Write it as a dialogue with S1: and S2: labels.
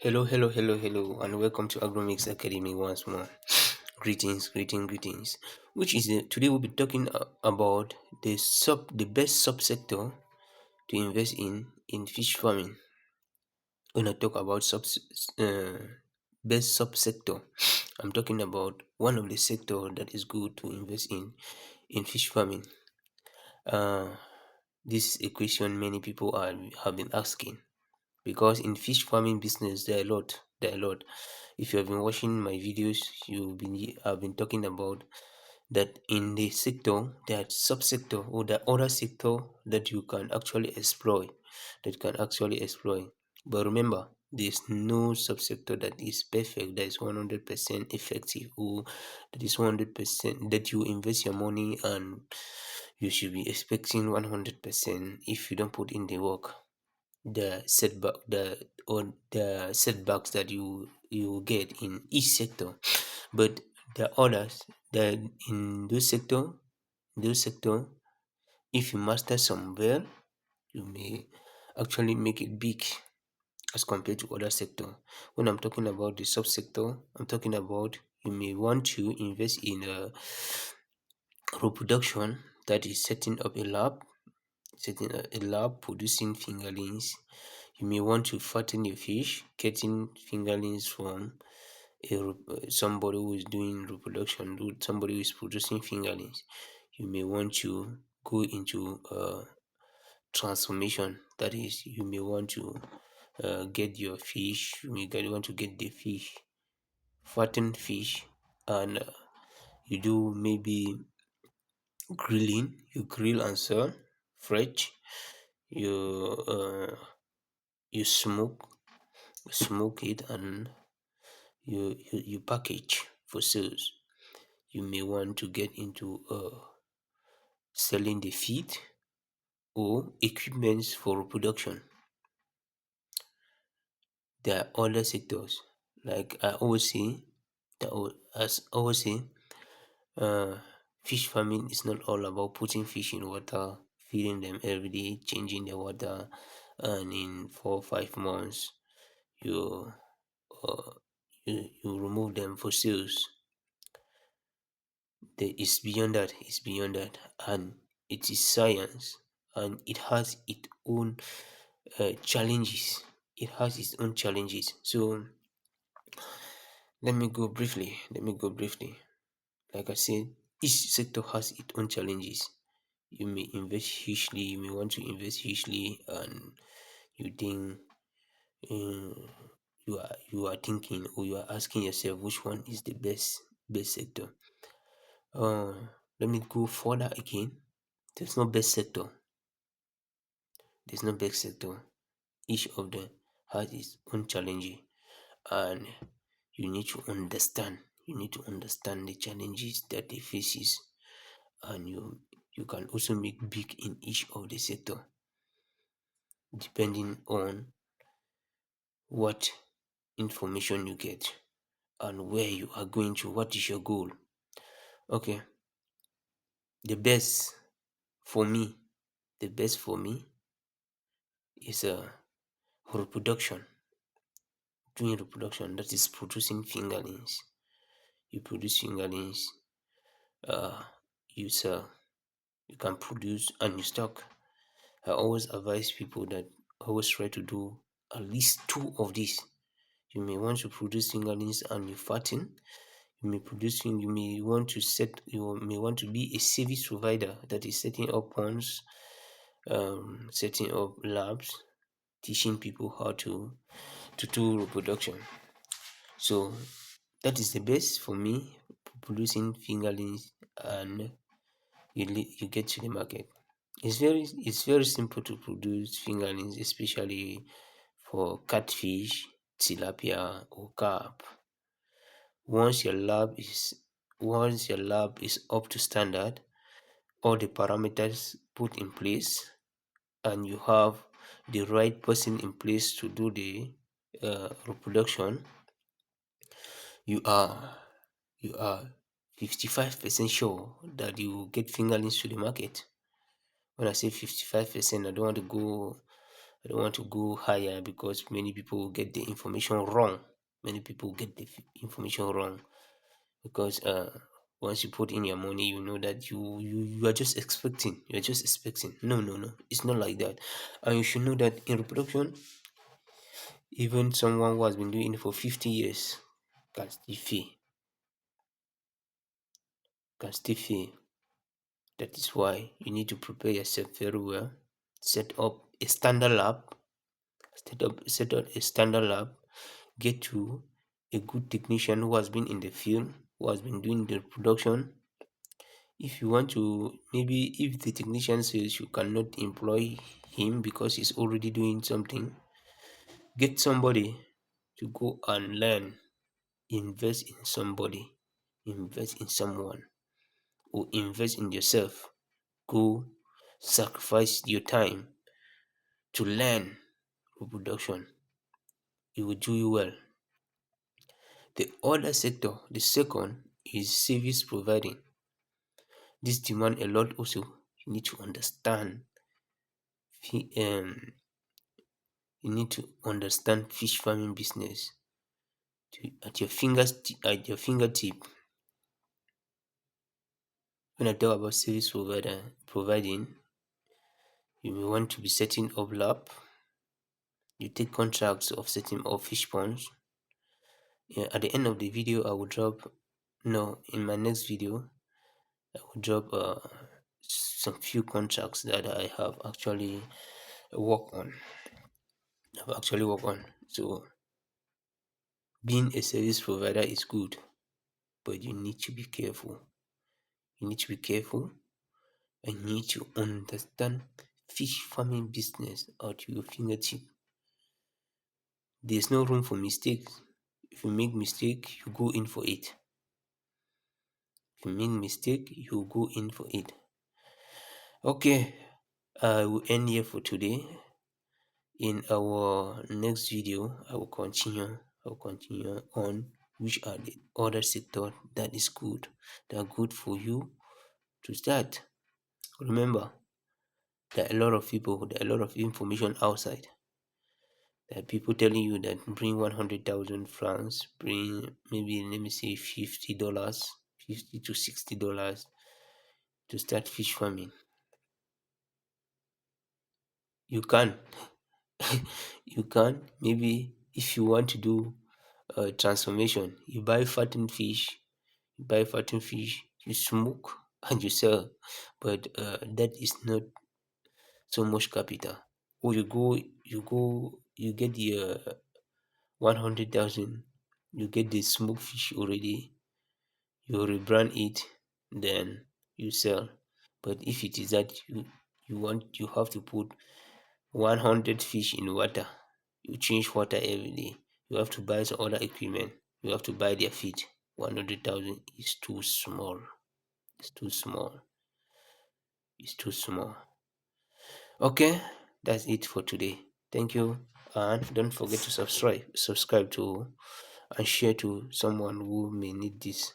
S1: Hello, and welcome to Agromix Academy once more. Greetings. Today we'll be talking about the best subsector to invest in fish farming. When I talk about best subsector, I'm talking about one of the sector that is good to invest in fish farming. Uh, this is a question many people have been asking because in fish farming business there are a lot. If you have been watching my videos, I've been talking about that in the sector there are subsector or the other sector that you can actually exploit. But remember, there's no subsector that is perfect, that is 100% effective, or that is 100% that you invest your money and you should be expecting 100% if you don't put in the work. The setbacks that you get in each sector. But the others that in those sector, if you master some well, you may actually make it big as compared to other sector. When I'm talking about the subsector, I'm talking about you may want to invest in a reproduction, that is setting up a lab producing fingerlings. You may want to fatten your fish, getting fingerlings from somebody who is doing reproduction, somebody who is producing fingerlings. You may want to go into transformation, that is, you may want to get your fish, want to get the fish, fatten fish, and you do maybe grilling, you grill and sell fresh. You uh, you smoke it, and you package for sales. You may want to get into selling the feed or equipments for reproduction. There are other sectors, like I always say, as I always say, uh, fish farming is not all about putting fish in water, feeding them every day, changing the water, and in 4 or 5 months you uh, you remove them for sales. It's beyond that. It's beyond that, and it is science, and it has its own challenges. It has its own challenges. So let me go briefly. Like I said, each sector has its own challenges. You may invest hugely. You may want to invest hugely, and you think you are thinking, or you are asking yourself which one is the best sector. Let me go further again. There's no best sector. There's no best sector. Each of them has its own challenge, and you need to understand. You need to understand the challenges that they faces, and you can also make big in each of the sector depending on what information you get and where you are going to. What is your goal? Okay, the best for me, the best for me is reproduction. Doing reproduction, that is producing fingerlings. You produce fingerlings, uh, you sell, you can produce and you stock. I always advise people that always try to do at least two of these. You may want to produce fingerlings and you fatten. You may want to be a service provider, that is setting up ponds, setting up labs, teaching people how to do reproduction. So that is the best for me, producing fingerlings, and you get to the market. It's very simple to produce fingerlings, especially for catfish, tilapia, or carp. Once your lab is once your lab is up to standard, all the parameters put in place, and you have the right person in place to do the reproduction, you are you are 55% sure that you will get fingerlings to the market. When I say 55%, I don't want to go I don't want to go higher because many people get the information wrong. Many people get the information wrong because once you put in your money, you know that you are just expecting. You're just expecting. No, no, no. It's not like that. And you should know that in reproduction, even someone who has been doing it for 50 years can still fail. Can still fail. That is why you need to prepare yourself very well. Set up a standard lab. Set up a standard lab. Get to a good technician who has been in the field, who has been doing the production. If you want to, maybe if the technician says you cannot employ him because he's already doing something, get somebody to go and learn. Invest in somebody, invest in someone, or invest in yourself. Go sacrifice your time to learn reproduction. It will do you well. The other sector, the second, is service providing. This demand a lot also. You need to understand. Um, you need to understand fish farming business at your fingers, at your fingertip. When I talk about service providing, you may want to be setting up lab. You take contracts of setting up fish ponds. Yeah, at the end of the video, I will drop. No, in my next video, I will drop some few contracts that I have actually worked on. I've actually worked on. So being a service provider is good, but you need to be careful. You need to be careful and you need to understand fish farming business at your fingertip. There's no room for mistakes. If you make mistake, you go in for it. If you make mistake, you go in for it. Okay, I will end here for today. In our next video, I will continue. I will continue on which are the other sector that is good, that are good for you to start. Remember, there are a lot of people, there are a lot of information outside. There are people telling you that bring 100,000 francs, bring maybe let me say $50, $50 to $60 to start fish farming. You can, you can. Maybe if you want to do transformation, you buy fattened fish, you smoke and you sell, but that is not so much capital. Or you get the 100,000, you get the smoked fish already, you rebrand it, then you sell. But if it is that you have to put 100 fish in water, you change water every day, you have to buy some other equipment, you have to buy their feed. 100,000 is too small. It's too small. It's too small. Okay, that's it for today. Thank you, and don't forget to subscribe to and share to someone who may need this.